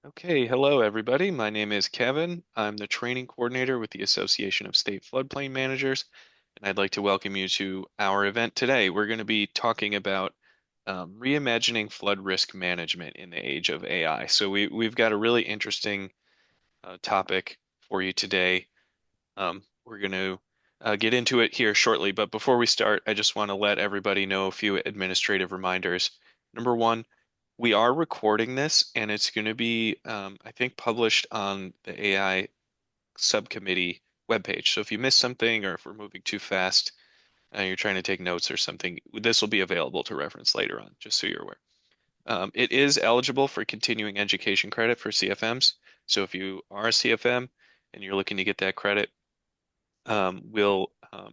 Okay, hello everybody. My name is Kevin. I'm the training coordinator with the Association of State Floodplain Managers, and I'd like to welcome you to our event today. We're going to be talking about reimagining flood risk management in the age of AI. So we've got a really interesting topic for you today. We're going to get into it here shortly, but before we start, I just want to let everybody know a few administrative reminders. Number one, we are recording this and it's going to be, I think, published on the AI Subcommittee webpage. So if you miss something or if we're moving too fast, you're trying to take notes or something, this will be available to reference later on, just so you're aware. It is eligible for continuing education credit for CFMs. So if you are a CFM and you're looking to get that credit, we'll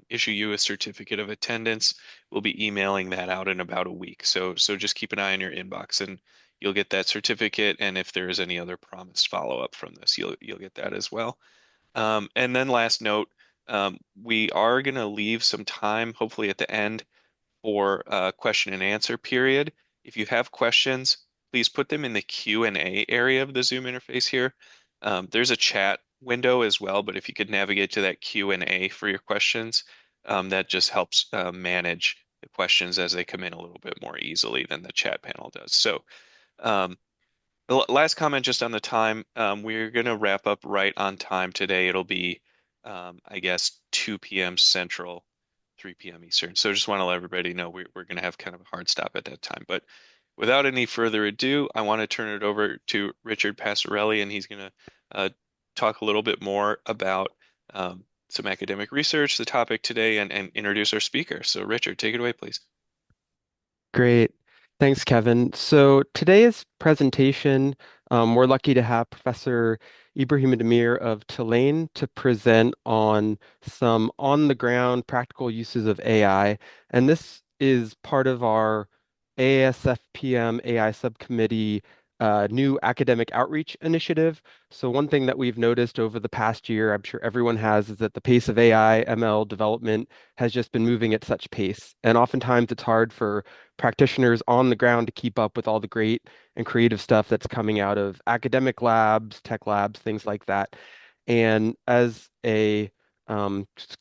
issue you a certificate of attendance. We'll be emailing that out in about a week. So just keep an eye on your inbox and you'll get that certificate. And if there is any other promised follow-up from this, you'll get that as well. And then last note, we are going to leave some time, hopefully at the end, for a question and answer period. If you have questions, please put them in the Q&A area of the Zoom interface here. There's a chat window as well, but if you could navigate to that Q&A for your questions, that just helps manage the questions as they come in a little bit more easily than the chat panel does. So, um, the last comment just on the time, we're going to wrap up right on time today. It'll be, I guess, 2 p.m. Central, 3 p.m. Eastern. So just want to let everybody know we're going to have kind of a hard stop at that time. But without any further ado, I want to turn it over to Richard Passarelli, and he's going to talk a little bit more about some academic research, the topic today, and introduce our speaker. So, Richard, take it away, please. Great. Thanks, Kevin. So today's presentation, we're lucky to have Professor Ibrahim Demir of Tulane to present on some on-the-ground practical uses of AI. And this is part of our ASFPM AI Subcommittee new academic outreach initiative. So one thing that we've noticed over the past year, I'm sure everyone has, is that the pace of AI, ML development has just been moving at such pace. And oftentimes it's hard for practitioners on the ground to keep up with all the great and creative stuff that's coming out of academic labs, tech labs, things like that. And as a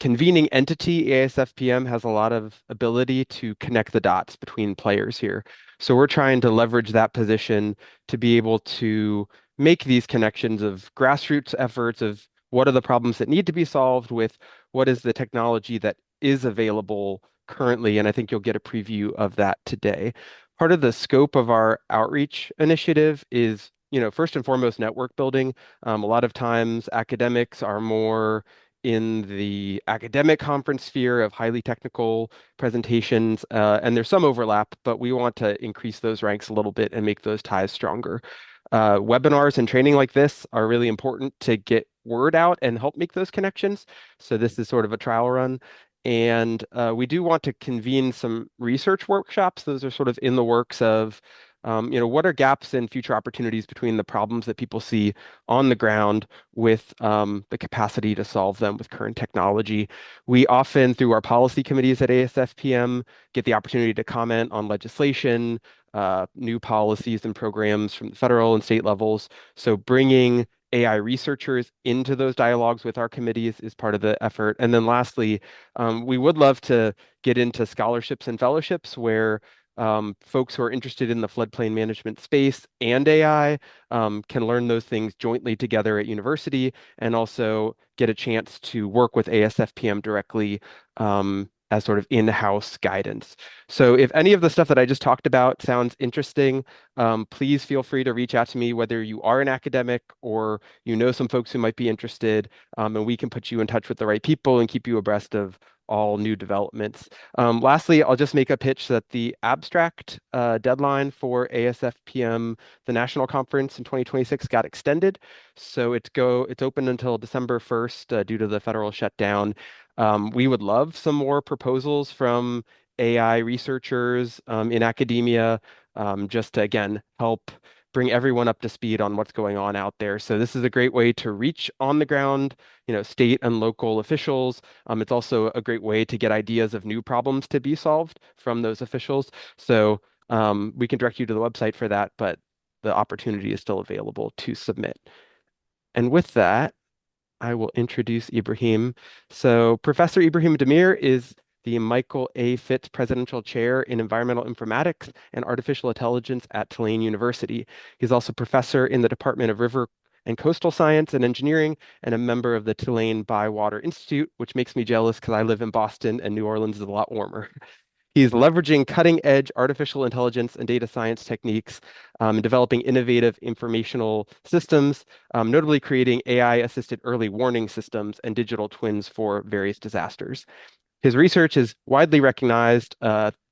convening entity, ASFPM has a lot of ability to connect the dots between players here. So we're trying to leverage that position to be able to make these connections of grassroots efforts of what are the problems that need to be solved with what is the technology that is available currently. And I think you'll get a preview of that today. Part of the scope of our outreach initiative is, first and foremost, network building. A lot of times academics are more in the academic conference sphere of highly technical presentations, and there's some overlap, but we want to increase those ranks a little bit and make those ties stronger. Webinars and training like this are really important to get word out and help make those connections. So this is sort of a trial run. And we do want to convene some research workshops. Those are sort of in the works of, what are gaps and future opportunities between the problems that people see on the ground with the capacity to solve them with current technology. We often, through our policy committees at ASFPM, get the opportunity to comment on legislation, new policies and programs from the federal and state levels. So bringing AI researchers into those dialogues with our committees is part of the effort. And then lastly, we would love to get into scholarships and fellowships where folks who are interested in the floodplain management space and AI can learn those things jointly together at university and also get a chance to work with ASFPM directly as sort of in-house guidance. So if any of the stuff that I just talked about sounds interesting, please feel free to reach out to me, whether you are an academic or you know some folks who might be interested, and we can put you in touch with the right people and keep you abreast of all new developments. Lastly, I'll just make a pitch that the abstract deadline for ASFPM, the national conference in 2026, got extended. So it's open until December 1st due to the federal shutdown. We would love some more proposals from AI researchers in academia, just to, again, help bring everyone up to speed on what's going on out there. So this is a great way to reach on the ground, state and local officials. It's also a great way to get ideas of new problems to be solved from those officials. So we can direct you to the website for that. But the opportunity is still available to submit. And with that, I will introduce Ibrahim. So Professor Ibrahim Demir is the Michael A. Fitz Presidential Chair in Environmental Informatics and Artificial Intelligence at Tulane University. He's also professor in the Department of River and Coastal Science and Engineering and a member of the Tulane Bywater Institute, which makes me jealous because I live in Boston and New Orleans is a lot warmer. He's leveraging cutting edge artificial intelligence and data science techniques and developing innovative informational systems, notably creating AI assisted early warning systems and digital twins for various disasters. His research is widely recognized.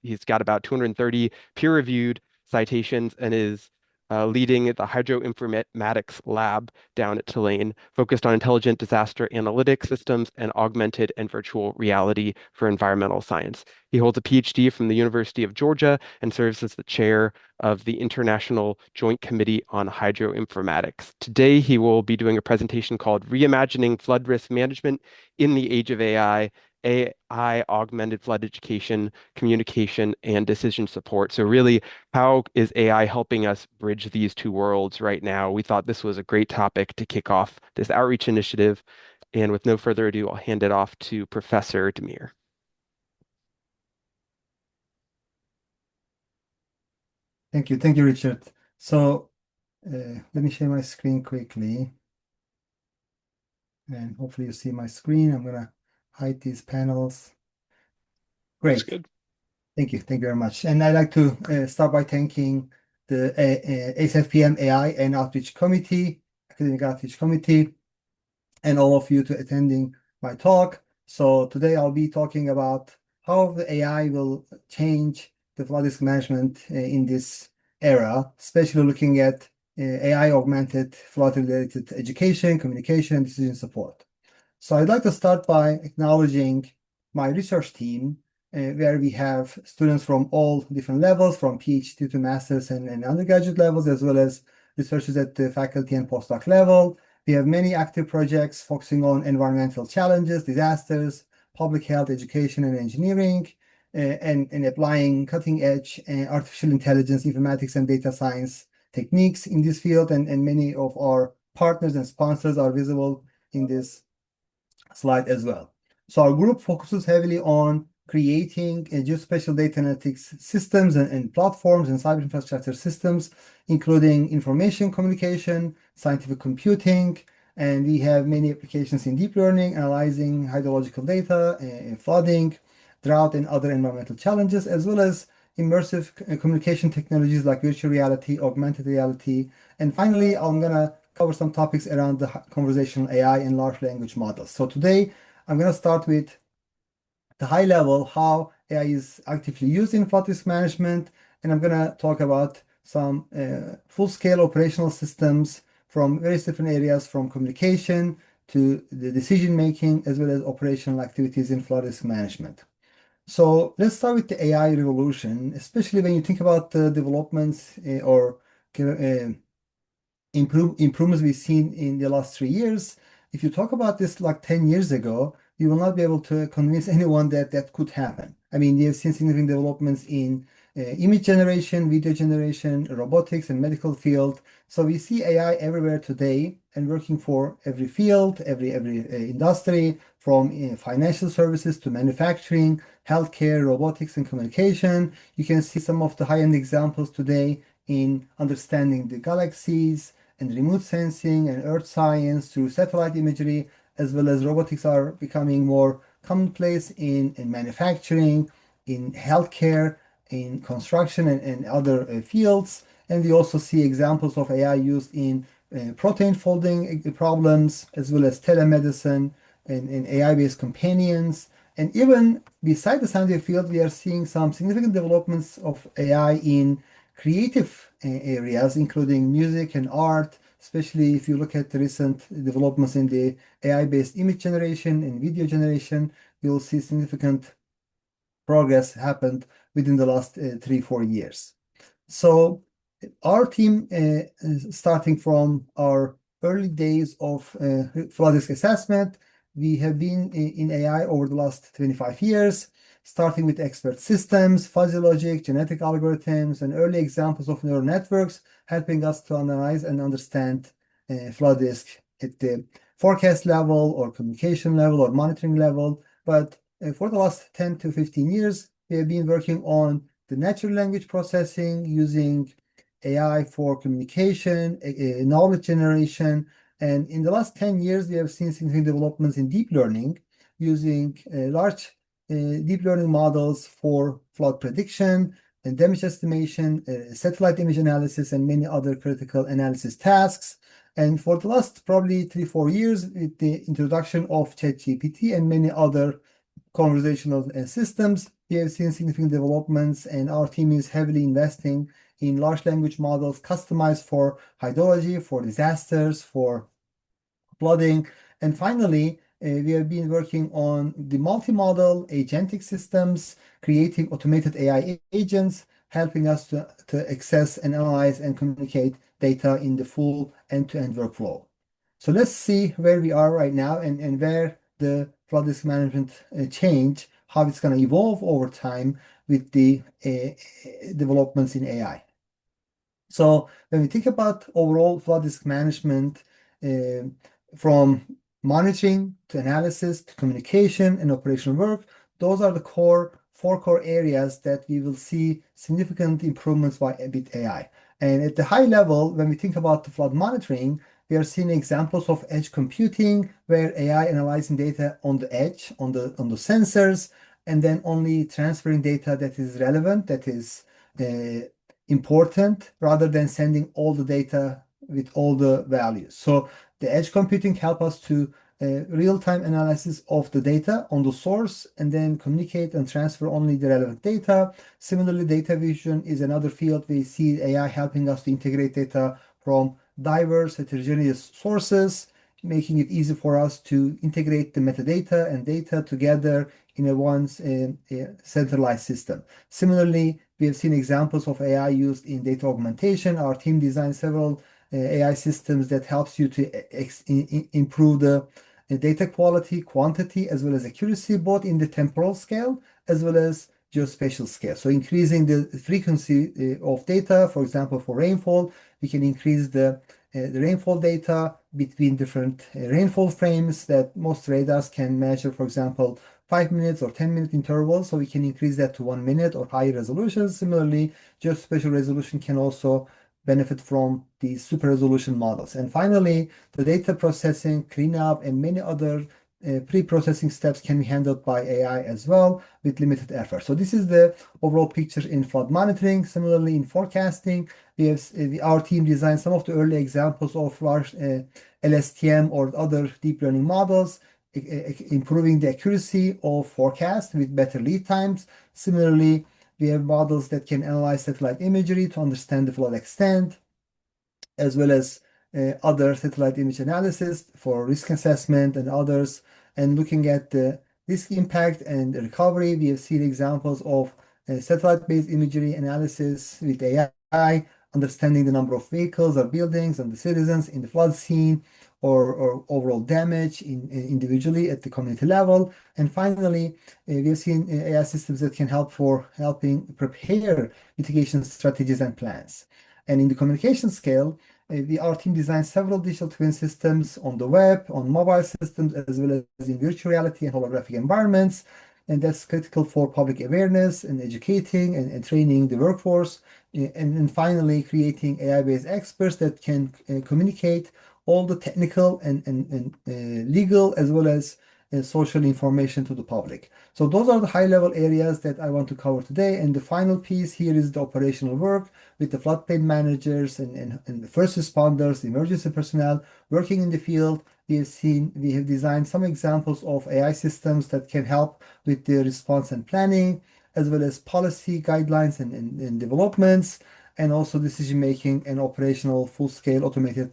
He's got about 230 peer-reviewed citations and is leading the Hydroinformatics Lab down at Tulane, focused on intelligent disaster analytics systems and augmented and virtual reality for environmental science. He holds a PhD from the University of Georgia and serves as the chair of the International Joint Committee on Hydroinformatics. Today, he will be doing a presentation called Reimagining Flood Risk Management in the Age of AI-Augmented flood education, communication, and decision support. So really, how is AI helping us bridge these two worlds right now? We thought this was a great topic to kick off this outreach initiative. And with no further ado, I'll hand it off to Professor Demir. Thank you. Thank you, Richard. So let me share my screen quickly. And hopefully you see my screen. I'm going to hide these panels. Looks Great. good. Thank you. Thank you very much. And I'd like to start by thanking the ASFPM AI and Outreach Committee, Academic Outreach Committee, and all of you to attending my talk. So today I'll be talking about how the AI will change the flood risk management in this era, especially looking at AI-augmented flood-related education, communication, and decision support. So I'd like to start by acknowledging my research team, where we have students from all different levels, from PhD to master's and undergraduate levels, as well as researchers at the faculty and postdoc level. We have many active projects focusing on environmental challenges, disasters, public health, education, and engineering, and applying cutting-edge artificial intelligence, informatics, and data science techniques in this field. And many of our partners and sponsors are visible in this slide as well. So our group focuses heavily on creating geospatial data analytics systems and platforms and cyber infrastructure systems, including information communication, scientific computing, and we have many applications in deep learning, analyzing hydrological data, flooding, drought, and other environmental challenges, as well as immersive communication technologies like virtual reality, augmented reality. And finally, I'm going to cover some topics around the conversational AI and large language models. So today, I'm going to start with the high level, how AI is actively used in flood risk management, and I'm going to talk about some full-scale operational systems from various different areas, from communication to the decision-making, as well as operational activities in flood risk management. So let's start with the AI revolution, especially when you think about the developments or improvements we've seen in the last 3 years. If you talk about this like 10 years ago, you will not be able to convince anyone that that could happen. I mean, you have seen significant developments in image generation, video generation, robotics, and medical field. So we see AI everywhere today and working for every field, every industry, from financial services to manufacturing, healthcare, robotics, and communication. You can see some of the high-end examples today in understanding the galaxies and remote sensing and earth science through satellite imagery, as well as robotics are becoming more commonplace in manufacturing, in healthcare, in construction, and other fields. And we also see examples of AI used in protein folding problems, as well as telemedicine and AI-based companions. And even beside the scientific field, we are seeing some significant developments of AI in creative areas, including music and art, especially if you look at the recent developments in the AI-based image generation and video generation, you'll see significant progress happened within the last 3-4 years. So our team, starting from our early days of flood risk assessment, we have been in AI over the last 25 years. starting with expert systems, fuzzy logic, genetic algorithms, and early examples of neural networks, helping us to analyze and understand flood risk at the forecast level or communication level or monitoring level. But for the last 10 to 15 years, we have been working on the natural language processing using AI for communication, knowledge generation. And in the last 10 years, we have seen significant developments in deep learning using large deep learning models for flood prediction and damage estimation, satellite image analysis, and many other critical analysis tasks. And for the last probably 3-4 years, with the introduction of ChatGPT and many other conversational systems, we have seen significant developments, and our team is heavily investing in large language models customized for hydrology, for disasters, for flooding. And finally, we have been working on the multimodal agentic systems, creating automated AI agents, helping us to access and analyze and communicate data in the full end-to-end workflow. So let's see where we are right now and where the flood risk management change, how it's going to evolve over time with the developments in AI. So when we think about overall flood risk management, from monitoring to analysis to communication and operational work, those are the four core areas that we will see significant improvements with AI. And at the high level, when we think about the flood monitoring, we are seeing examples of edge computing, where AI analyzing data on the edge, on the sensors, and then only transferring data that is relevant, that is important, rather than sending all the data with all the values. So the edge computing help us to real-time analysis of the data on the source and then communicate and transfer only the relevant data. Similarly, data vision is another field. We see AI helping us to integrate data from diverse heterogeneous sources, making it easy for us to integrate the metadata and data together in one centralized system. Similarly, we have seen examples of AI used in data augmentation. Our team designed several AI systems that helps you to improve the data quality, quantity, as well as accuracy, both in the temporal scale as well as geospatial scale. So increasing the frequency of data, for example, for rainfall, we can increase the rainfall data between different rainfall frames that most radars can measure, for example, 5 minutes or 10-minute intervals. So we can increase that to 1 minute or higher resolution. Similarly, geospatial resolution can also benefit from these super resolution models. And finally, the data processing, cleanup, and many other pre-processing steps can be handled by AI as well with limited effort. So this is the overall picture in flood monitoring. Similarly, in forecasting, our team designed some of the early examples of large LSTM or other deep learning models, improving the accuracy of forecast with better lead times. Similarly, we have models that can analyze satellite imagery to understand the flood extent, as well as other satellite image analysis for risk assessment and others. And looking at the risk impact and the recovery, we have seen examples of satellite-based imagery analysis with AI, understanding the number of vehicles or buildings and the citizens in the flood scene, or overall damage individually at the community level. And finally, we have seen AI systems that can helping prepare mitigation strategies and plans. And in the communication scale, our team designed several digital twin systems on the web, on mobile systems, as well as in virtual reality and holographic environments. And that's critical for public awareness and educating and training the workforce. And then finally, creating AI-based experts that can communicate all the technical and legal as well as social information to the public. So those are the high-level areas that I want to cover today. And the final piece here is the operational work with the floodplain managers and the first responders, the emergency personnel working in the field. We have designed some examples of AI systems that can help with the response and planning, as well as policy guidelines and developments, and also decision making and operational full-scale automated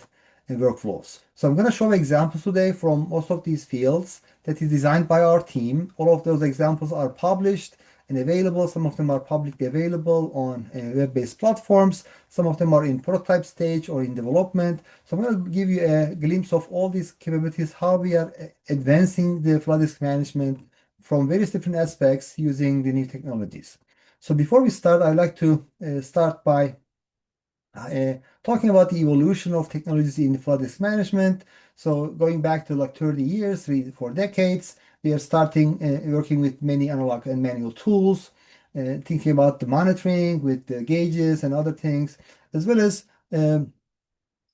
workflows. So I'm going to show examples today from most of these fields that is designed by our team. All of those examples are published and available. Some of them are publicly available on web-based platforms. Some of them are in prototype stage or in development. So I'm going to give you a glimpse of all these capabilities, how we are advancing the flood risk management from various different aspects using the new technologies. So before we start, I'd like to start by talking about the evolution of technologies in flood risk management. So going back to like 30 years, 3 4 decades, we are starting working with many analog and manual tools, thinking about the monitoring with the gauges and other things, as well as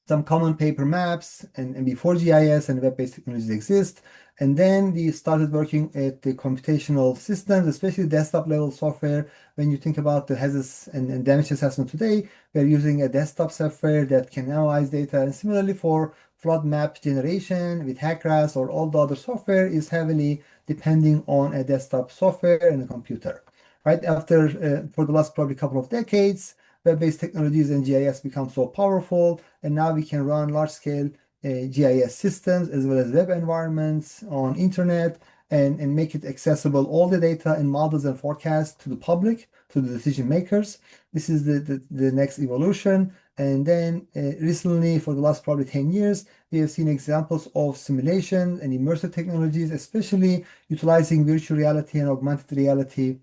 some common paper maps and before GIS and web-based technologies exist. And then we started working at the computational systems, especially desktop level software. When you think about the hazards and damage assessment today, we're using a desktop software that can analyze data. And similarly for flood map generation with Hackras or all the other software is heavily depending on a desktop software and a computer. Right after, for the last probably couple of decades, web-based technologies and GIS become so powerful, and now we can run large-scale GIS systems as well as web environments on internet and make it accessible, all the data and models and forecasts to the public, to the decision makers. This is the next evolution. And then recently, for the last probably 10 years, we have seen examples of simulation and immersive technologies, especially utilizing virtual reality and augmented reality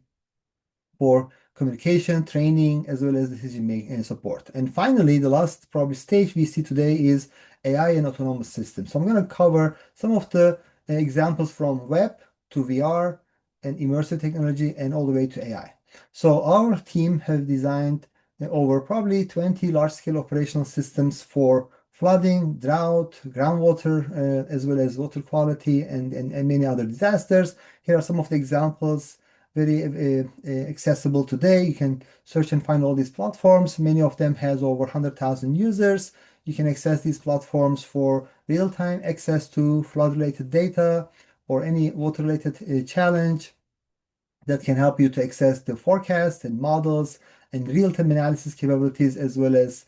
for communication, training, as well as decision making and support. And finally, the last probably stage we see today is AI and autonomous systems. So I'm going to cover some of the examples from web to VR and immersive technology and all the way to AI. So our team have designed over probably 20 large-scale operational systems for flooding, drought, groundwater, as well as water quality and many other disasters. Here are some of the examples very accessible today. You can search and find all these platforms. Many of them has over 100,000 users. You can access these platforms for real-time access to flood-related data or any water-related challenge that can help you to access the forecast and models and real-time analysis capabilities as well as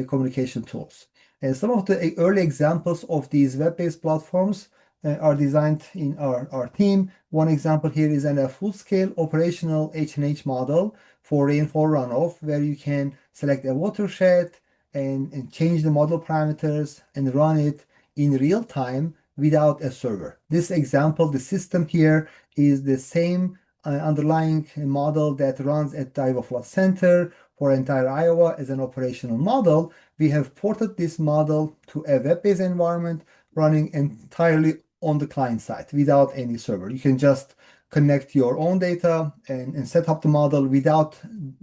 communication tools. And some of the early examples of these web-based platforms are designed in our team. One example here is a full-scale operational H&H model for rainfall runoff, where you can select a watershed and change the model parameters and run it in real time without a server. This example, the system here is the same underlying model that runs at the Iowa Flood Center for entire Iowa as an operational model. We have ported this model to a web-based environment running entirely on the client side without any server. You can just connect your own data and set up the model without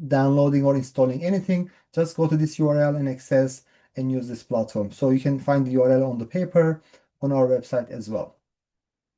downloading or installing anything. Just go to this URL and access and use this platform. So you can find the URL on the paper on our website as well.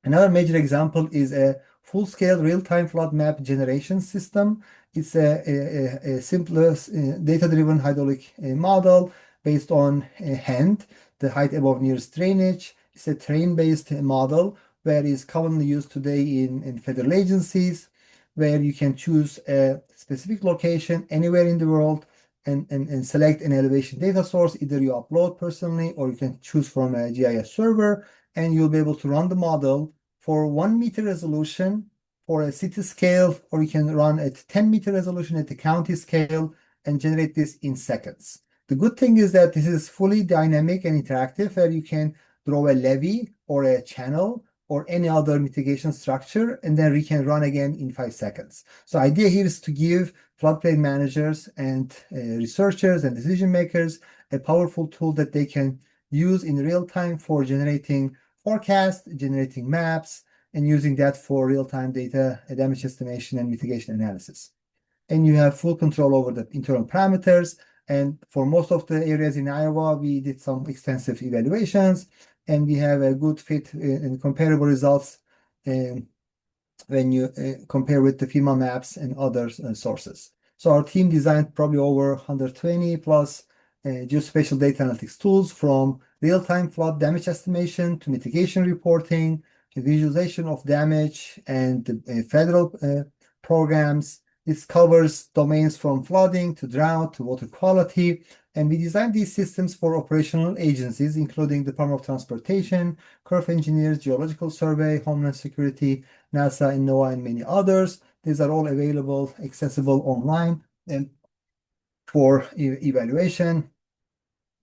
Another major example is a full-scale real-time flood map generation system. It's a simplest data-driven hydraulic model based on hand, the height above nearest drainage. It's a terrain-based model where is commonly used today in federal agencies, where you can choose a specific location anywhere in the world and select an elevation data source. Either you upload personally or you can choose from a GIS server, and you'll be able to run the model for 1 meter resolution for a city scale, or you can run at 10 meter resolution at the county scale and generate this in seconds. The good thing is that this is fully dynamic and interactive, where you can draw a levee or a channel or any other mitigation structure, and then we can run again in 5 seconds. So the idea here is to give floodplain managers and researchers and decision makers a powerful tool that they can use in real time for generating forecasts, generating maps, and using that for real-time data, damage estimation, and mitigation analysis. And you have full control over the internal parameters. And for most of the areas in Iowa, we did some extensive evaluations, and we have a good fit and comparable results when you compare with the FEMA maps and other sources. So our team designed probably over 120 plus geospatial data analytics tools, from real-time flood damage estimation to mitigation reporting, to visualization of damage, and federal programs. This covers domains from flooding to drought to water quality. And we designed these systems for operational agencies, including the Department of Transportation, Corps of Engineers, Geological Survey, Homeland Security, NASA, and NOAA, and many others. These are all available, accessible online, and for evaluation,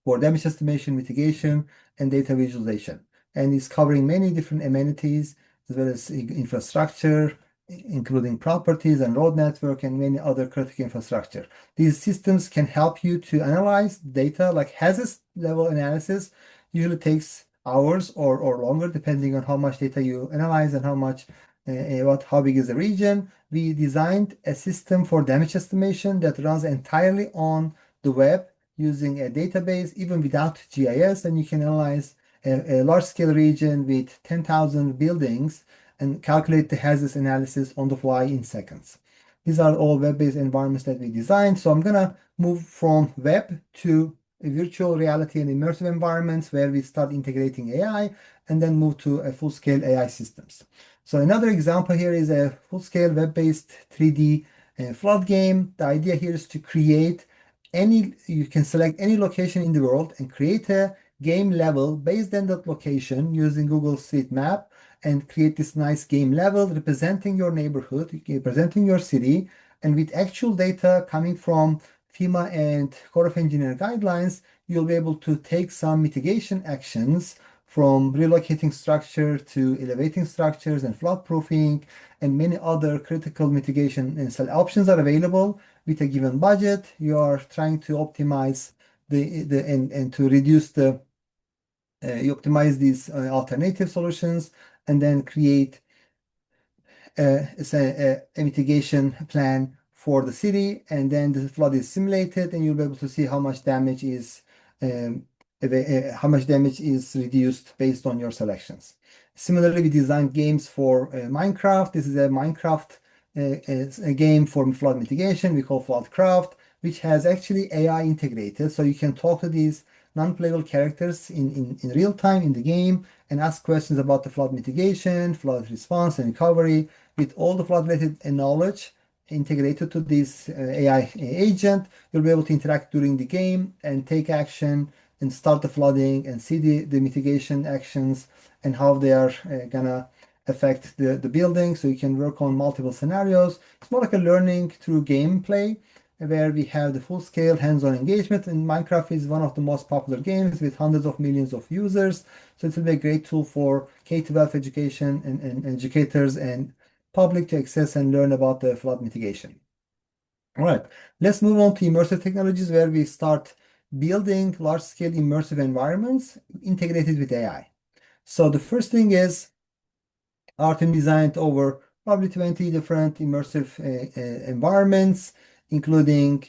for damage estimation, mitigation, and data visualization. And it's covering many different amenities as well as infrastructure, including properties and road network and many other critical infrastructure. These systems can help you to analyze data, like hazard level analysis usually takes hours or longer, depending on how much data you analyze and how big is the region. We designed a system for damage estimation that runs entirely on the web using a database, even without GIS, and you can analyze a large-scale region with 10,000 buildings and calculate the hazards analysis on the fly in seconds. These are all web-based environments that we designed. So I'm gonna move from web to virtual reality and immersive environments where we start integrating AI and then move to a full-scale AI systems. So another example here is a full-scale web-based 3D flood game. The idea here is to create you can select any location in the world and create a game level based on that location using Google Street Map and create this nice game level representing your neighborhood, representing your city, and with actual data coming from FEMA and Corps of Engineer guidelines, you'll be able to take some mitigation actions from relocating structure to elevating structures and flood proofing and many other critical mitigation and options are available with a given budget. You are trying to optimize and to reduce you optimize these alternative solutions and then create a mitigation plan for the city, and then the flood is simulated, and you'll be able to see um, how much damage is reduced based on your selections. Similarly, we designed games for Minecraft. This is a Minecraft a game for flood mitigation. We call Floodcraft, which has actually AI integrated, so you can talk to these non-playable characters in real time in the game and ask questions about the flood mitigation, flood response, and recovery with all the flood-related knowledge integrated to this AI agent. You'll be able to interact during the game and take action and start the flooding and see the mitigation actions and how they are gonna affect the building. So you can work on multiple scenarios. It's more like a learning through gameplay where we have the full-scale hands-on engagement. And Minecraft is one of the most popular games with hundreds of millions of users. So it will be a great tool for K-12 education and educators and public to access and learn about the flood mitigation. All right, let's move on to immersive technologies where we start building large-scale immersive environments integrated with AI. So the first thing is our team designed over probably 20 different immersive environments, including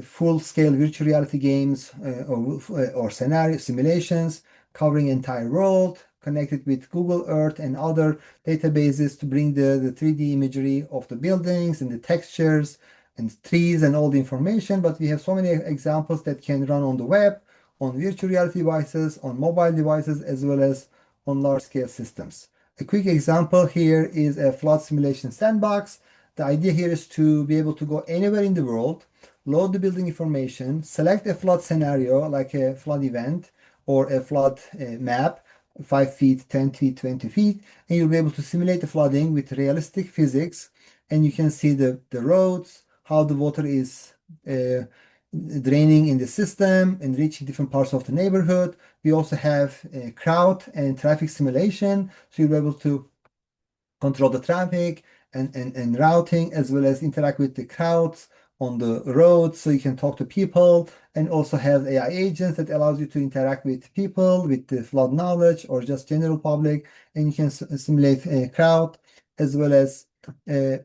full-scale virtual reality games or scenario simulations covering entire world, connected with Google Earth and other databases to bring the 3D imagery of the buildings and the textures and trees and all the information. But we have so many examples that can run on the web, on virtual reality devices, on mobile devices, as well as on large-scale systems. A quick example here is a flood simulation sandbox. The idea here is to be able to go anywhere in the world, load the building information, select a flood scenario like a flood event or a flood map, 5 feet, 10 feet, 20 feet, and you'll be able to simulate the flooding with realistic physics. And you can see the roads, how the water is draining in the system and reaching different parts of the neighborhood. We also have crowd and traffic simulation, so you'll be able to control the traffic and routing, as well as interact with the crowds on the road, so you can talk to people, and also have AI agents that allows you to interact with people with the flood knowledge or just general public, and you can simulate a crowd as well as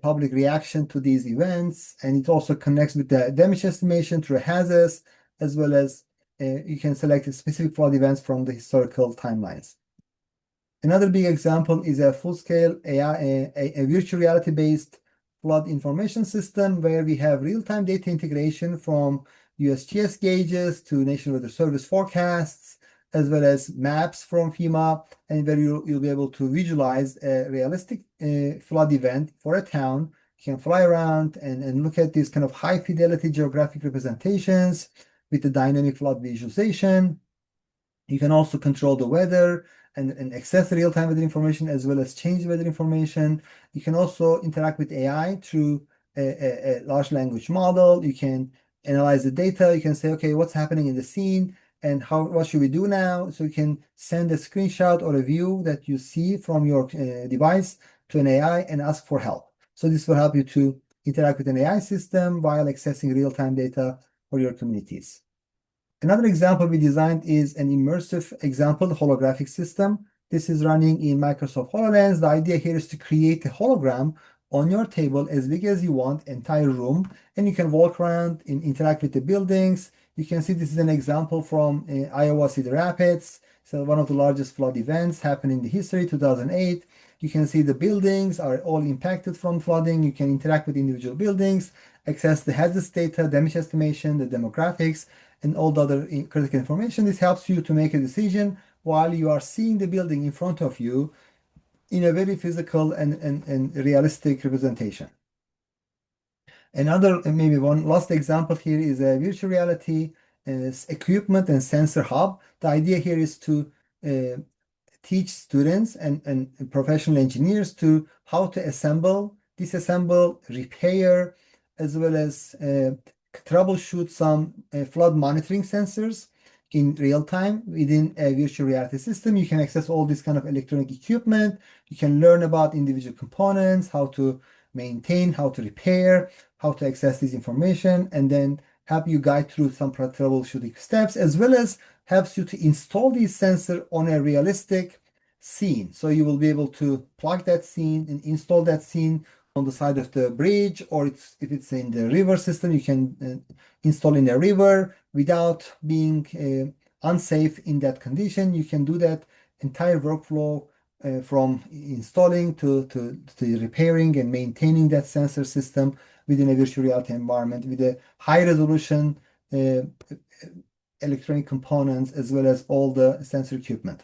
public reaction to these events. And it also connects with the damage estimation through hazards, as well as you can select specific flood events from the historical timelines. Another big example is a full-scale AI, a virtual reality-based flood information system where we have real-time data integration from USGS gauges to National Weather Service forecasts, as well as maps from FEMA, and where you'll be able to visualize a realistic flood event for a town. You can fly around and look at these kind of high-fidelity geographic representations with the dynamic flood visualization. You can also control the weather and access the real-time weather information as well as change weather information. You can also interact with AI through a large language model. You can analyze the data. You can say, okay, what's happening in the scene? and what should we do now? So you can send a screenshot or a view that you see from your device to an AI and ask for help. So this will help you to interact with an AI system while accessing real-time data for your communities. Another example we designed is an immersive example holographic system. This is running in Microsoft HoloLens. The idea here is to create a hologram on your table as big as you want, entire room, and you can walk around and interact with the buildings. You can see this is an example from Iowa Cedar Rapids. So one of the largest flood events happened in the history, 2008. You can see the buildings are all impacted from flooding. You can interact with individual buildings, access the hazards data, damage estimation, the demographics, and all the other critical information. This helps you to make a decision while you are seeing the building in front of you in a very physical and realistic representation. Another, maybe one last example here is a virtual reality equipment and sensor hub. The idea here is to uh, teach students and professional engineers to how to assemble, disassemble, repair, as well as troubleshoot some flood monitoring sensors in real time within a virtual reality system. You can access all this kind of electronic equipment. You can learn about individual components, how to maintain, how to repair, how to access this information, and then help you guide through some troubleshooting steps, as well as helps you to install these sensor on a realistic scene. So you will be able to plug that scene and install that scene on the side of the bridge, or if it's in the river system, you can install in a river without being unsafe in that condition. You can do that entire workflow from installing to repairing and maintaining that sensor system within a virtual reality environment with a high resolution electronic components as well as all the sensor equipment.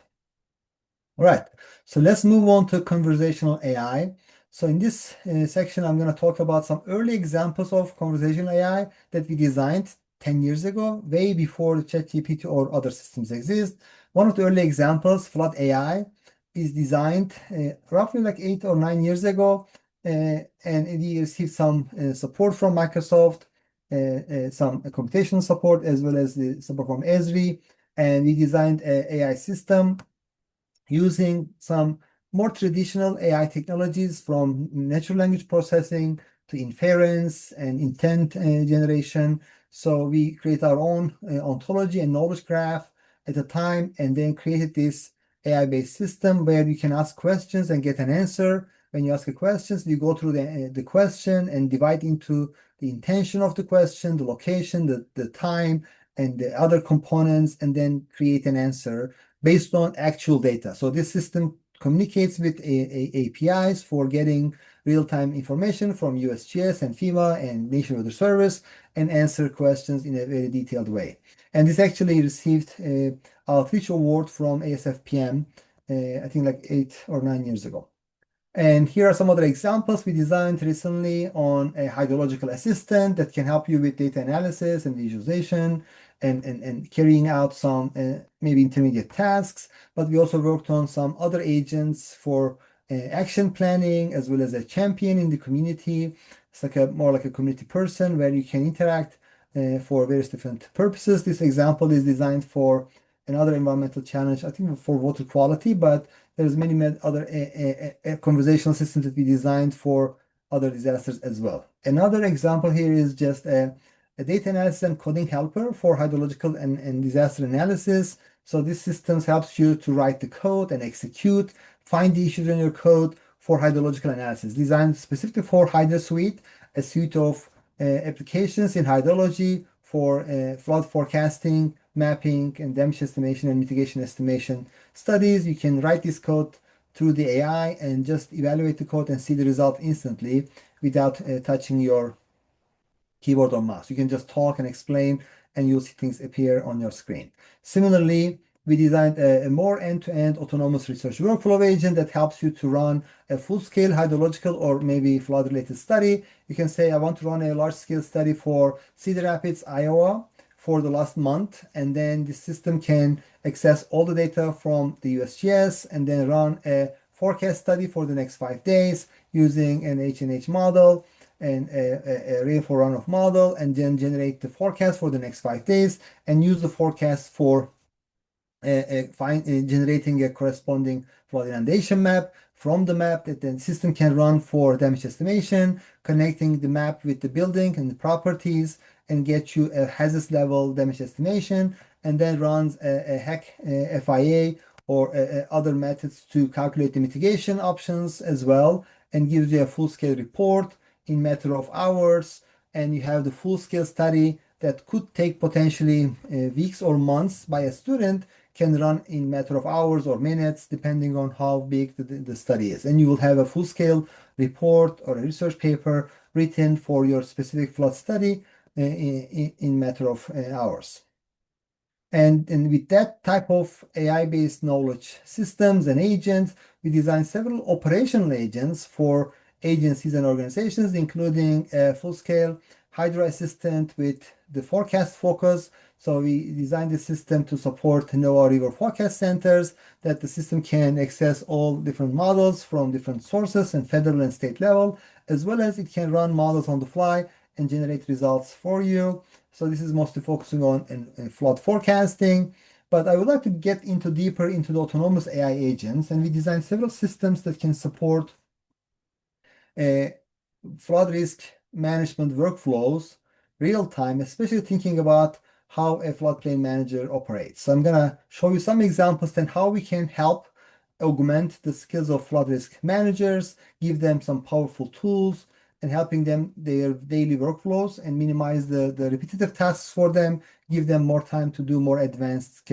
All right, so let's move on to conversational AI. So in this section, I'm going to talk about some early examples of conversational AI that we designed 10 years ago, way before the ChatGPT or other systems exist. One of the early examples, Flood AI, is designed roughly like 8 or 9 years ago, and it received some support from Microsoft, some computational support, as well as the support from Esri, and we designed an AI system using some more traditional AI technologies from natural language processing to inference and intent generation. So we create our own ontology and knowledge graph at a time, and then created this AI-based system where you can ask questions and get an answer. When you ask a question, you go through the question and divide into the intention of the question, the location, the time, and the other components, and then create an answer based on actual data. So this system communicates with APIs for getting real-time information from USGS and FEMA and Nation Weather Service and answer questions in a very detailed way. And this actually received an Outreach Award from ASFPM, I think like 8 or 9 years ago. And here are some other examples we designed recently on a hydrological assistant that can help you with data analysis and visualization and carrying out some maybe intermediate tasks. But we also worked on some other agents for action planning as well as a champion in the community. It's like more like a community person where you can interact for various different purposes. This example is designed for another environmental challenge, I think for water quality, but there's many other conversational systems that we designed for other disasters as well. Another example here is just a data analysis and coding helper for hydrological and disaster analysis. So this system helps you to write the code and execute, find the issues in your code for hydrological analysis. Designed specifically for HydroSuite, a suite of applications in hydrology for flood forecasting, mapping, and damage estimation and mitigation estimation studies. You can write this code through the AI and just evaluate the code and see the result instantly without touching your keyboard or mouse. You can just talk and explain, and you'll see things appear on your screen. Similarly, we designed a more end-to-end autonomous research workflow agent that helps you to run a full-scale hydrological or maybe flood-related study. You can say, I want to run a large-scale study for Cedar Rapids, Iowa for the last month, and then the system can access all the data from the USGS and then run a forecast study for the next 5 days using an H&H model and a rainfall runoff model, and then generate the forecast for the next 5 days and use the forecast for generating a corresponding flood inundation map. From the map that the system can run for damage estimation, connecting the map with the building and the properties, and get you a hazard level damage estimation, and then runs a HEC FIA or other methods to calculate the mitigation options as well, and gives you a full-scale report in matter of hours. And you have the full-scale study that could take potentially weeks or months by a student, can run in matter of hours or minutes, depending on how big the study is. And you will have a full-scale report or a research paper written for your specific flood study in matter of hours. And with that type of AI-based knowledge systems and agents, we designed several operational agents for agencies and organizations, including a full-scale Hydro Assistant with the forecast focus. So we designed the system to support NOAA River Forecast Centers, that the system can access all different models from different sources and federal and state level, as well as it can run models on the fly and generate results for you. So this is mostly focusing on flood forecasting. But I would like to get deeper into the autonomous AI agents, and we designed several systems that can support flood risk management workflows real time, especially thinking about how a floodplain manager operates. So I'm gonna show you some examples and how we can help augment the skills of flood risk managers, give them some powerful tools, and helping them their daily workflows and minimize the repetitive tasks for them, give them more time to do more advanced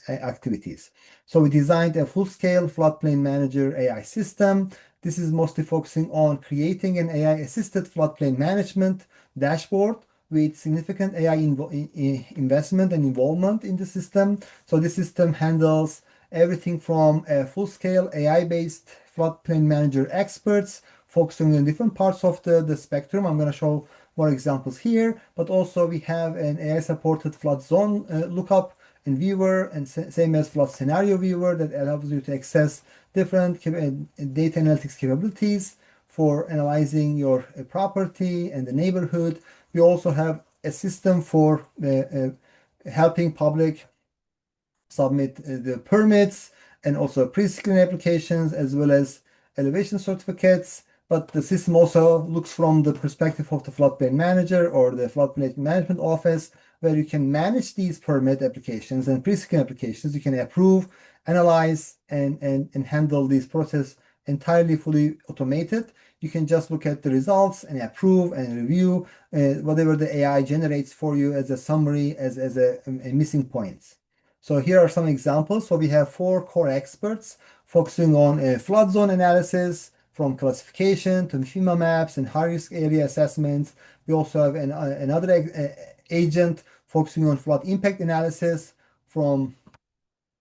activities. So we designed a full-scale floodplain manager AI system. This is mostly focusing on creating an AI-assisted floodplain management dashboard with significant AI investment and involvement in the system. So the system handles everything from full-scale AI-based floodplain manager experts focusing on different parts of the spectrum. I'm going to show more examples here, but also we have an AI-supported flood zone lookup and viewer, and same as flood scenario viewer that allows you to access different data analytics capabilities for analyzing your property and the neighborhood. We also have a system for helping public submit the permits and also pre-screen applications as well as elevation certificates. But the system also looks from the perspective of the floodplain manager or the floodplain management office, where you can manage these permit applications and pre-screen applications. You can approve, analyze, and handle this process entirely fully automated. You can just look at the results and approve and review whatever the AI generates for you as a summary, as a missing points. So here are some examples. So we have 4 core experts focusing on flood zone analysis, from classification to FEMA maps and high-risk area assessments. We also have another agent focusing on flood impact analysis, from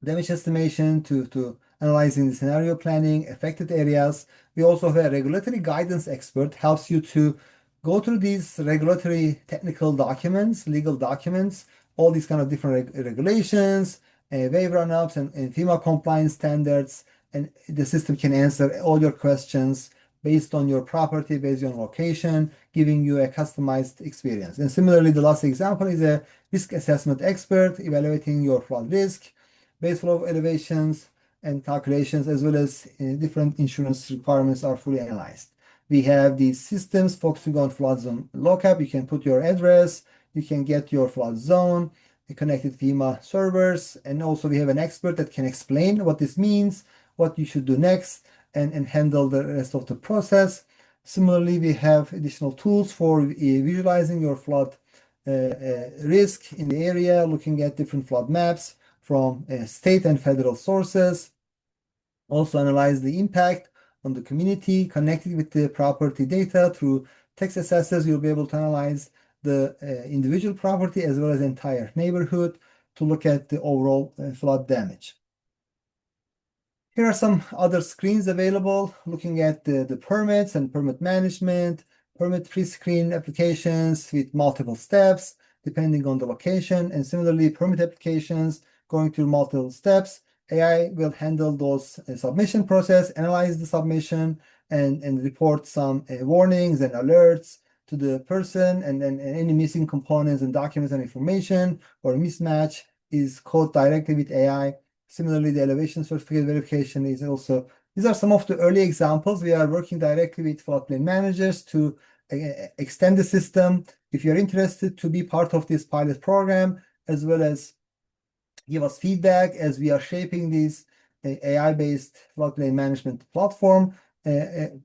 damage estimation to analyzing the scenario planning, affected areas. We also have a regulatory guidance expert, helps you to go through these regulatory technical documents, legal documents, all these kind of different regulations, wave run-ups and FEMA compliance standards, and the system can answer all your questions based on your property, based on location, giving you a customized experience. And similarly, the last example is a risk assessment expert evaluating your flood risk, base flow elevations and calculations, as well as different insurance requirements are fully analyzed. We have these systems focusing on flood zone lookup. You can put your address, you can get your flood zone, connected FEMA servers, and also we have an expert that can explain what this means, what you should do next, and handle the rest of the process. Similarly, we have additional tools for visualizing your flood risk in the area, looking at different flood maps from state and federal sources. Also analyze the impact on the community, connected with the property data through text assessors. You'll be able to analyze the individual property as well as entire neighborhood to look at the overall flood damage. Here are some other screens available, looking at the permits and permit management, permit pre-screen applications with multiple steps, depending on the location, and similarly, permit applications going through multiple steps. AI will handle those submission process, analyze the submission, and report some warnings and alerts, to the person, and then any missing components and documents and information or mismatch is caught directly with AI. Similarly, the elevation certificate verification is also, these are some of the early examples. We are working directly with floodplain managers to extend the system. If you're interested to be part of this pilot program, as well as give us feedback as we are shaping this AI-based floodplain management platform,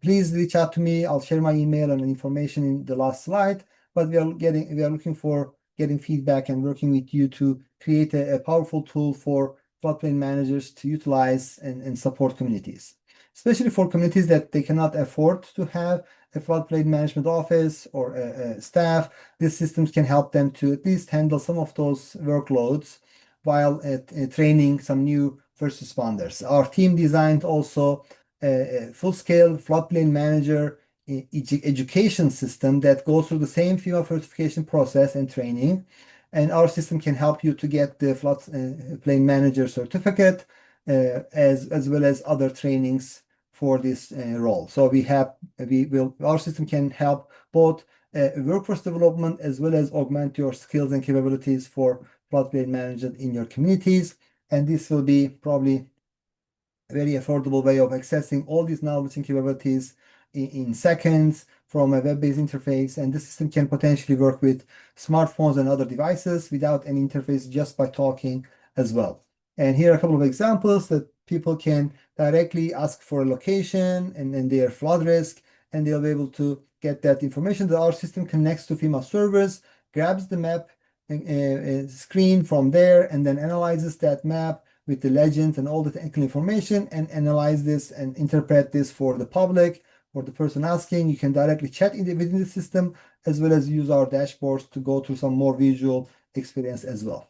please reach out to me. I'll share my email and information in the last slide. But we are looking for getting feedback and working with you to create a powerful tool for floodplain managers to utilize and support communities, especially for communities that they cannot afford to have a floodplain management office or staff. These systems can help them to at least handle some of those workloads while training some new first responders. Our team designed also a full-scale floodplain manager education system that goes through the same FEMA certification process and training. And our system can help you to get the floodplain manager certificate as well as other trainings for this role. So our system can help both workforce development as well as augment your skills and capabilities for floodplain management in your communities. And this will be probably a very affordable way of accessing all these knowledge and capabilities in seconds from a web-based interface. And the system can potentially work with smartphones and other devices without any interface, just by talking as well. And here are a couple of examples that people can directly ask for a location and their flood risk, and they'll be able to get that information. That our system connects to FEMA servers, grabs the map screen from there, and then analyzes that map with the legends and all the technical information, and analyze this and interpret this for the public, for the person asking. You can directly chat within the system, as well as use our dashboards to go through some more visual experience as well.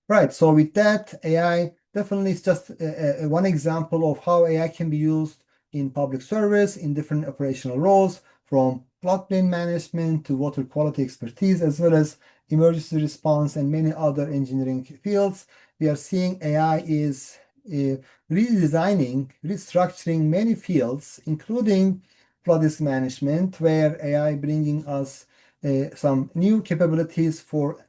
Right, so with that, AI definitely is just one example of how AI can be used in public service in different operational roles, from floodplain management to water quality expertise, as well as emergency response and many other engineering fields. We are seeing AI is redesigning, restructuring many fields, including flood risk management, where AI bringing us some new capabilities for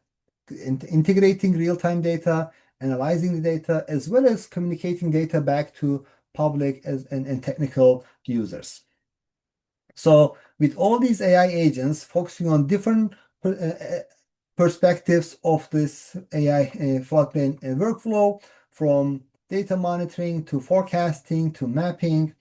integrating real-time data, analyzing the data, as well as communicating data back to public and technical users. So with all these AI agents focusing on different perspectives of this AI floodplain workflow, from data monitoring to forecasting to mapping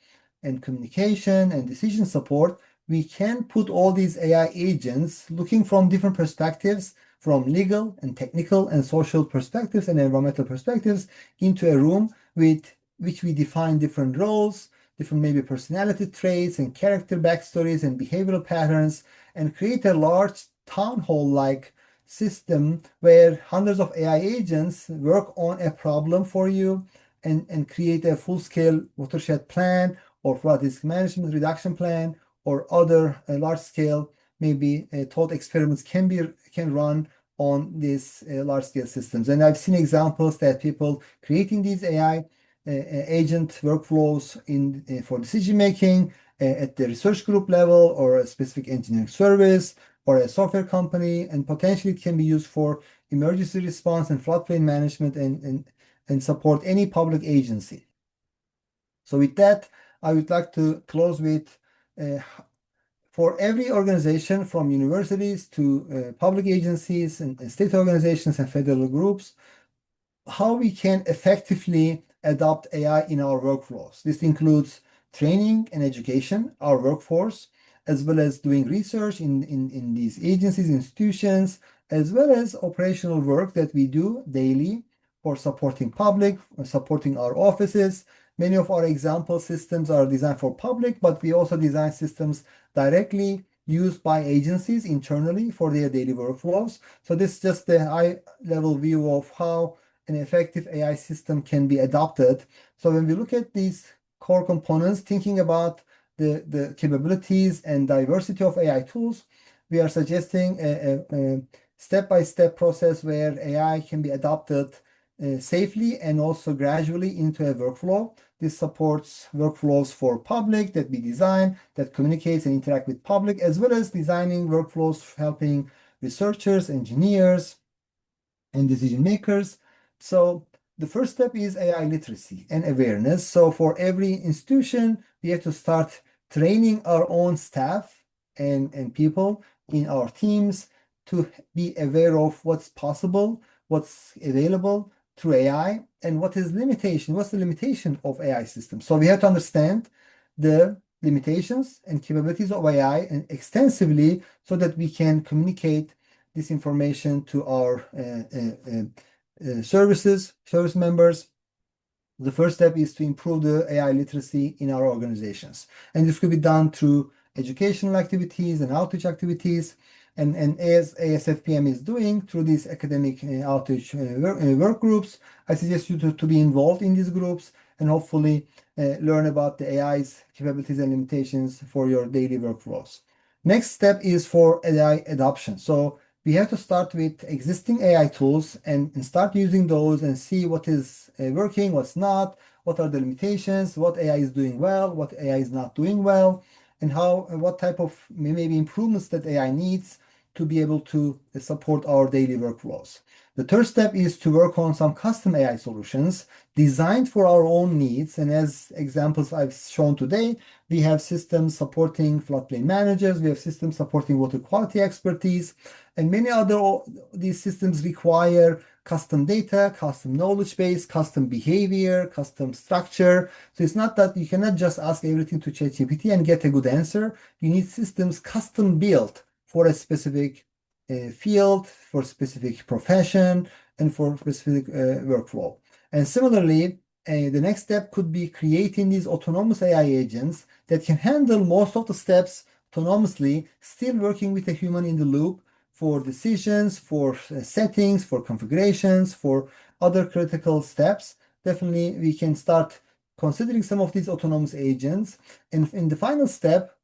and communication and decision support, we can put all these AI agents looking from different perspectives, from legal and technical and social perspectives and environmental perspectives, into a room with which we define different roles, different maybe personality traits and character backstories and behavioral patterns, and create a large town hall-like system where hundreds of AI agents work on a problem for you and create a full-scale watershed plan or flood risk management reduction plan, or other large-scale maybe thought experiments can run on these large-scale systems. And I've seen examples that people creating these AI agent workflows for decision making at the research group level, or a specific engineering service, or a software company, and potentially it can be used for emergency response and floodplain management and support any public agency. So with that, I would like to close with for every organization, from universities to public agencies and state organizations and federal groups, how we can effectively adopt AI in our workflows. This includes training and education, our workforce, as well as doing research in these agencies, institutions, as well as operational work that we do daily for supporting public, supporting our offices. Many of our example systems are designed for public, but we also design systems directly used by agencies internally for their daily workflows. So this is just a high-level view of how an effective AI system can be adopted. So when we look at these core components, thinking about the capabilities and diversity of AI tools, we are suggesting a step-by-step process where AI can be adopted safely and also gradually into a workflow. This supports workflows for public that we design, that communicates and interact with public, as well as designing workflows helping researchers, engineers, and decision makers. So the first step is AI literacy and awareness. So for every institution, we have to start training our own staff and people in our teams to be aware of what's possible, what's available through AI, and what's the limitation of AI systems. So we have to understand the limitations and capabilities of AI and extensively so that we can communicate this information to our service members. The first step is to improve the AI literacy in our organizations. And this could be done through educational activities and outreach activities. And as ASFPM is doing through these academic outreach work groups, I suggest you to be involved in these groups and hopefully learn about the AI's capabilities and limitations for your daily workflows. Next step is for AI adoption. So we have to start with existing AI tools and start using those and see what is working, what's not, what are the limitations, what AI is doing well, what AI is not doing well, and what type of maybe improvements that AI needs to be able to support our daily workflows. The third step is to work on some custom AI solutions designed for our own needs. And as examples I've shown today, we have systems supporting floodplain managers, we have systems supporting water quality expertise, and many other these systems require custom data, custom knowledge base, custom behavior, custom structure. So it's not that you cannot just ask everything to ChatGPT and get a good answer. You need systems custom built for a specific field, for a specific profession, and for a specific workflow. And similarly, the next step could be creating these autonomous AI agents that can handle most of the steps autonomously, still working with a human in the loop for decisions, for settings, for configurations, for other critical steps. Definitely, we can start considering some of these autonomous agents. And in the final step,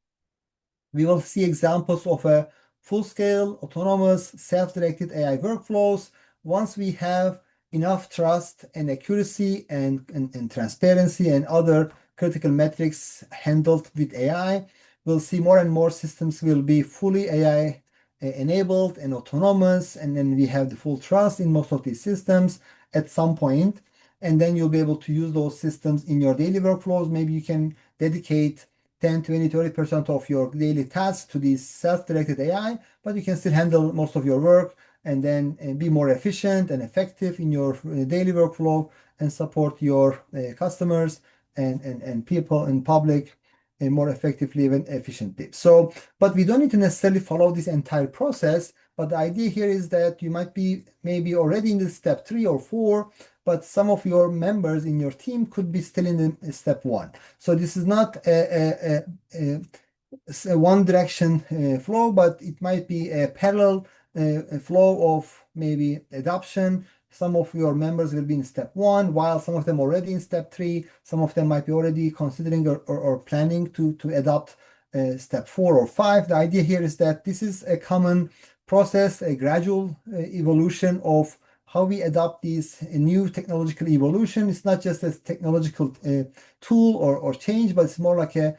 we will see examples of a full-scale, autonomous, self-directed AI workflows once we have enough trust and accuracy and transparency and other critical metrics handled with AI. We'll see more and more systems will be fully AI enabled and autonomous, and then we have the full trust in most of these systems at some point, and then you'll be able to use those systems in your daily workflows. Maybe you can dedicate 10, 20, 30% of your daily tasks to this self-directed AI, but you can still handle most of your work and then be more efficient and effective in your daily workflow and support your customers and people in public more effectively and efficiently. So, but we don't need to necessarily follow this entire process. But the idea here is that you might be maybe already in the step 3 or 4, but some of your members in your team could be still in the step 1. So this is not a one direction flow, but it might be a parallel flow of maybe adoption. Some of your members will be in step 1, while some of them already in step 3. Some of them might be already considering or planning to adopt step 4 or 5. The idea here is that this is a common process, a gradual evolution of how we adopt these new technological evolution. It's not just a technological tool or change, but it's more like a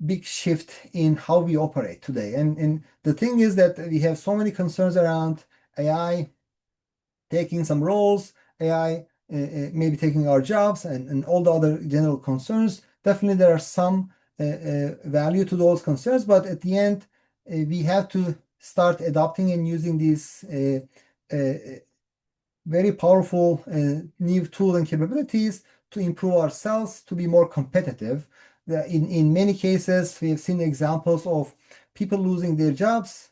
big shift in how we operate today. And the thing is that we have so many concerns around AI taking some roles, AI maybe taking our jobs, and all the other general concerns. Definitely, there are some value to those concerns, but at the end, we have to start adopting and using these very powerful new tools and capabilities to improve ourselves, to be more competitive. In many cases, we have seen examples of people losing their jobs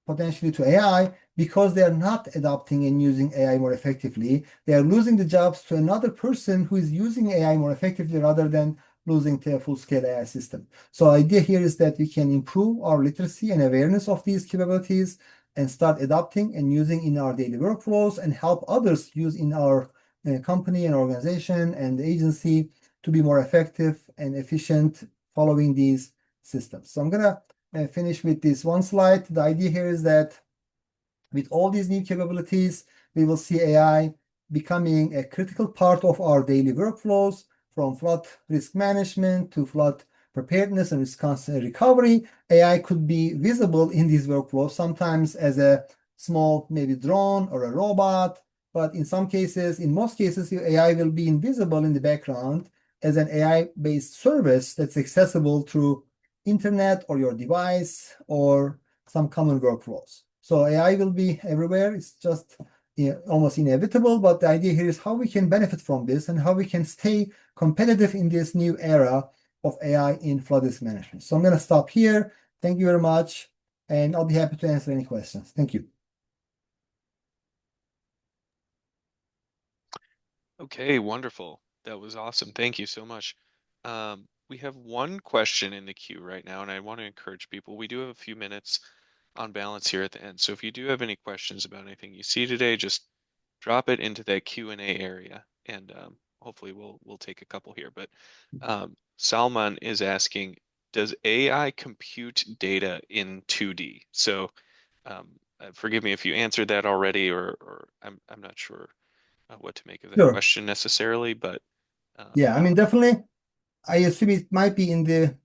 potentially to AI because they are not adopting and using AI more effectively. They are losing the jobs to another person who is using AI more effectively rather than losing to a full-scale AI system. So the idea here is that we can improve our literacy and awareness of these capabilities and start adopting and using in our daily workflows and help others use in our company and organization and agency to be more effective and efficient following these systems. So I'm gonna finish with this one slide. The idea here is that with all these new capabilities, we will see AI becoming a critical part of our daily workflows from flood risk management to flood preparedness and response and recovery. AI could be visible in these workflows, sometimes as a small, maybe drone or a robot, but in some cases, in most cases, your AI will be invisible in the background as an AI-based service that's accessible through internet or your device or some common workflows. So AI will be everywhere. It's just almost inevitable, but the idea here is how we can benefit from this and how we can stay competitive in this new era of AI in flood risk management. So I'm going to stop here. Thank you very much, and I'll be happy to answer any questions. Thank you. Okay, wonderful. That was awesome. Thank you so much. We have one question in the queue right now, and I want to encourage people. We do have a few minutes on balance here at the end. So if you do have any questions about anything you see today, just drop it into that Q&A area, and hopefully we'll take a couple here. But Salman is asking, does AI compute data in 2D? So forgive me if you answered that already, or I'm not sure what to make of that Sure. question necessarily, but Yeah, I mean, definitely, I assume it might be in the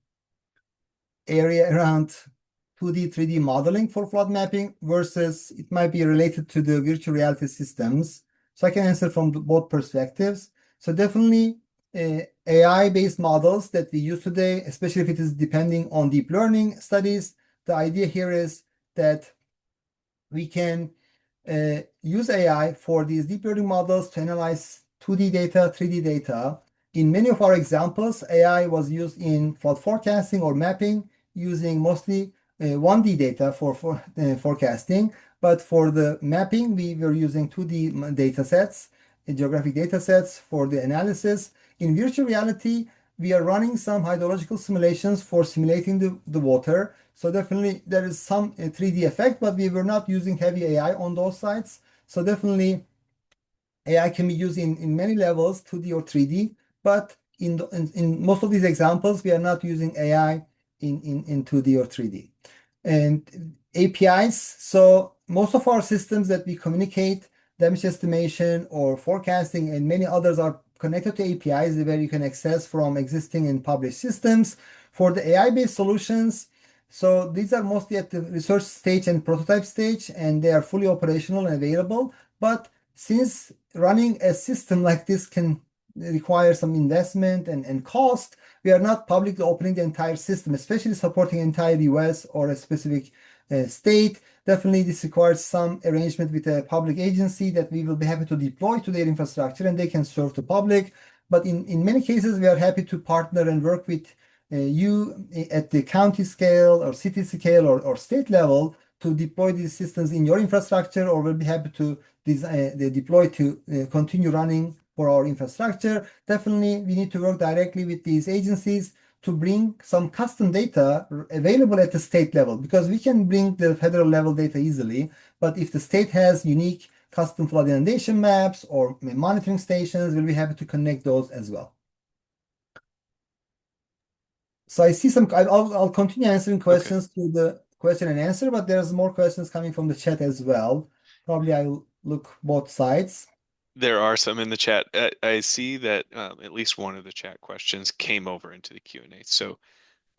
area around 2D, 3D modeling for flood mapping versus it might be related to the virtual reality systems. So I can answer from both perspectives. So definitely AI-based models that we use today, especially if it is depending on deep learning studies, the idea here is that we can use AI for these deep learning models to analyze 2D data, 3D data. In many of our examples, AI was used in flood forecasting or mapping using mostly 1D data for forecasting. But for the mapping, we were using 2D data sets, geographic data sets for the analysis. In virtual reality, we are running some hydrological simulations for simulating the water. So definitely there is some 3D effect, but we were not using heavy AI on those sites. So definitely AI can be used in many levels, 2D or 3D, but in most of these examples, we are not using AI in 2D or 3D. And APIs, so most of our systems that we communicate, damage estimation or forecasting, and many others are connected to APIs where you can access from existing and published systems. For the AI-based solutions, so these are mostly at the research stage and prototype stage, and they are fully operational and available. But since running a system like this can require some investment and cost, we are not publicly opening the entire system, especially supporting entire US or a specific state. Definitely this requires some arrangement with a public agency that we will be happy to deploy to their infrastructure and they can serve the public. But in many cases, we are happy to partner and work with you at the county scale or city scale or state level to deploy these systems in your infrastructure, or we'll be happy to deploy to continue running for our infrastructure. Definitely, we need to work directly with these agencies to bring some custom data available at the state level, because we can bring the federal level data easily, but if the state has unique custom flood inundation maps or monitoring stations, we'll be happy to connect those as well. So I see I'll continue answering okay. questions through the question and answer, but there's more questions coming from the chat as well. Probably I'll look both sides. There are some in the chat. I see that at least one of the chat questions came over into the Q&A. So,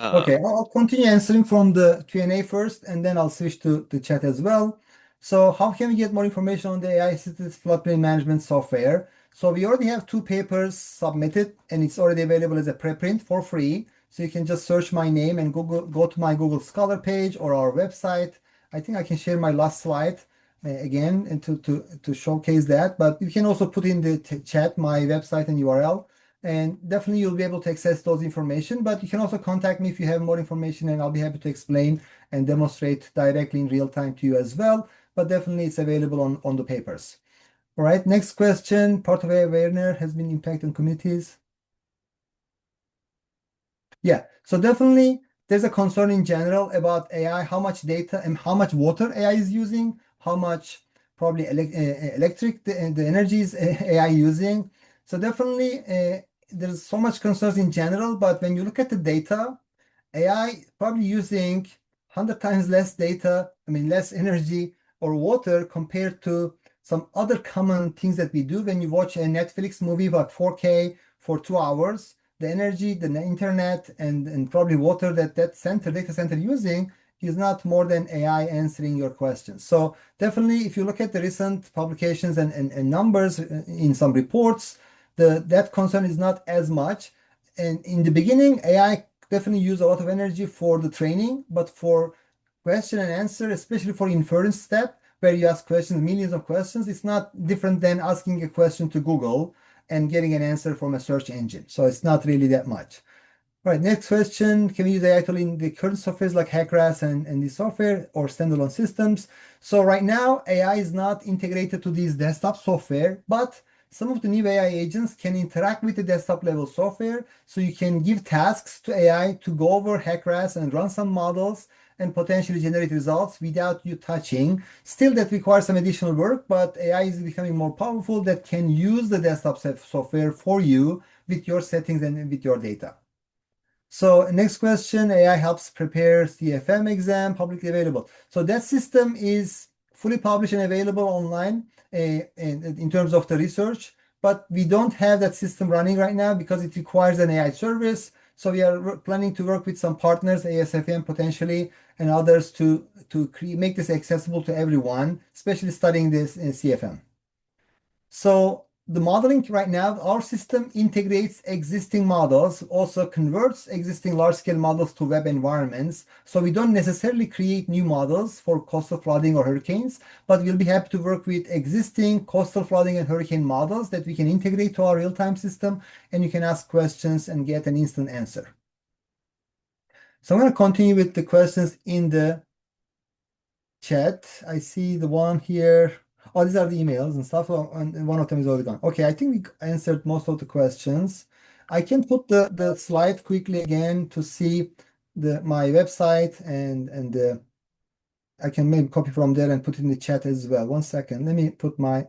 Okay, um, I'll continue answering from the Q&A first, and then I'll switch to the chat as well. So how can we get more information on the AI-assisted floodplain management software? So we already have two papers submitted, and it's already available as a preprint for free. So you can just search my name and go to my Google Scholar page or our website. I think I can share my last slide again and to showcase that. But you can also put in the chat my website and URL. And definitely you'll be able to access those information, but you can also contact me if you have more information and I'll be happy to explain and demonstrate directly in real time to you as well. But definitely it's available on the papers. All right, next question. Part of AI awareness has been impact on communities. Yeah, so definitely there's a concern in general about AI, how much data and how much water AI is using, how much probably electric the energy is AI using. So definitely there's so much concerns in general, but when you look at the data, AI probably using 100 times less data, I mean less energy or water compared to some other common things that we do when you watch a Netflix movie about 4K for 2 hours, the energy, the internet, and probably water that data center using is not more than AI answering your questions. So definitely, if you look at the recent publications and numbers in some reports, that concern is not as much. And in the beginning, AI definitely use a lot of energy for the training, but for question and answer, especially for inference step, where you ask questions, millions of questions, it's not different than asking a question to Google and getting an answer from a search engine. So it's not really that much. All right, next question. Can we use AI tool in the current softwares like HackRAS and the software or standalone systems? So right now, AI is not integrated to these desktop software, but some of the new AI agents can interact with the desktop level software. So you can give tasks to AI to go over HackRAS and run some models and potentially generate results without you touching. Still, that requires some additional work, but AI is becoming more powerful that can use the desktop software for you with your settings and with your data. So next question, AI helps prepare CFM exam, publicly available. So that system is fully published and available online in terms of the research, but we don't have that system running right now because it requires an AI service. So we are planning to work with some partners, ASFPM potentially, and others to make this accessible to everyone, especially studying this in CFM. So the modeling right now, our system integrates existing models, also converts existing large-scale models to web environments. So we don't necessarily create new models for coastal flooding or hurricanes, but we'll be happy to work with existing coastal flooding and hurricane models that we can integrate to our real-time system, and you can ask questions and get an instant answer. So I'm going to continue with the questions in the chat. I see the one here. Oh, these are the emails and stuff. And one of them is already gone. Okay, I think we answered most of the questions. I can put the slide quickly again to see my website and I can maybe copy from there and put it in the chat as well. One second. Let me put my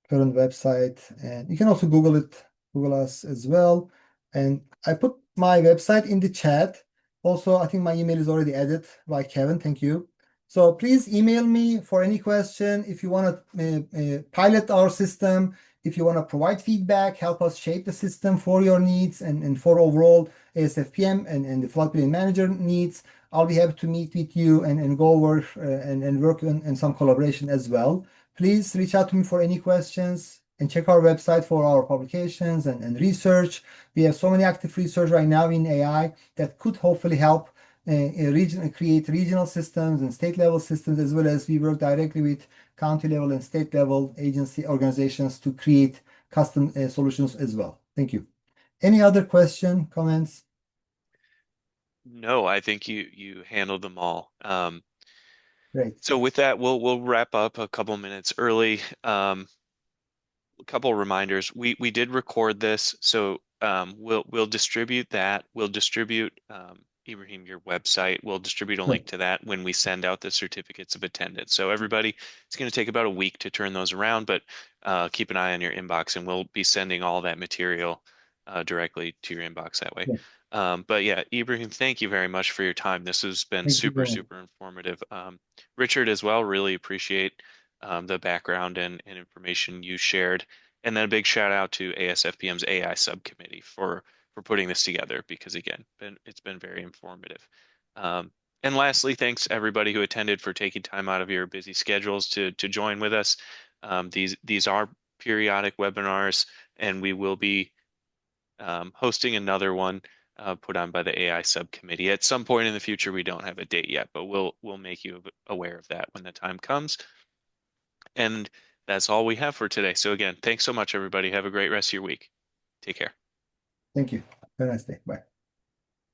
current website, and you can also Google it, Google us as well. And I put my website in the chat. Also, I think my email is already added by Kevin. Thank you. So please email me for any question. If you want to pilot our system, if you want to provide feedback, help us shape the system for your needs and for overall ASFPM and the Floodplain Manager needs, I'll be happy to meet with you and go over and work on some collaboration as well. Please reach out to me for any questions and check our website for our publications and research. We have so many active research right now in AI that could hopefully help create regional systems and state level systems, as well as we work directly with county level and state level agency organizations to create custom solutions as well. Thank you. Any other question, comments? No, I think you handled them all. Great. So with that, we'll wrap up a couple minutes early. A couple reminders. We did record this, so we'll distribute that. We'll distribute Ibrahim, your website. We'll distribute a Great. link to that when we send out the certificates of attendance. So everybody, it's going to take about a week to turn those around, but keep an eye on your inbox, and we'll be sending all that material directly to your inbox that way. Yeah. But yeah, Ibrahim, thank you very much for your time. This has been Thank you super, very much. super informative. Richard as well, really appreciate the background and information you shared. And then a big shout out to ASFPM's AI subcommittee for putting this together because again, it's been very informative. And lastly, thanks everybody who attended for taking time out of your busy schedules to join with us. These are periodic webinars, and we will be hosting another one put on by the AI subcommittee at some point in the future. We don't have a date yet, but we'll make you aware of that when the time comes. And that's all we have for today. So again, thanks so much, everybody. Have a great rest of your week. Take care. Thank you. Have a nice day. Bye.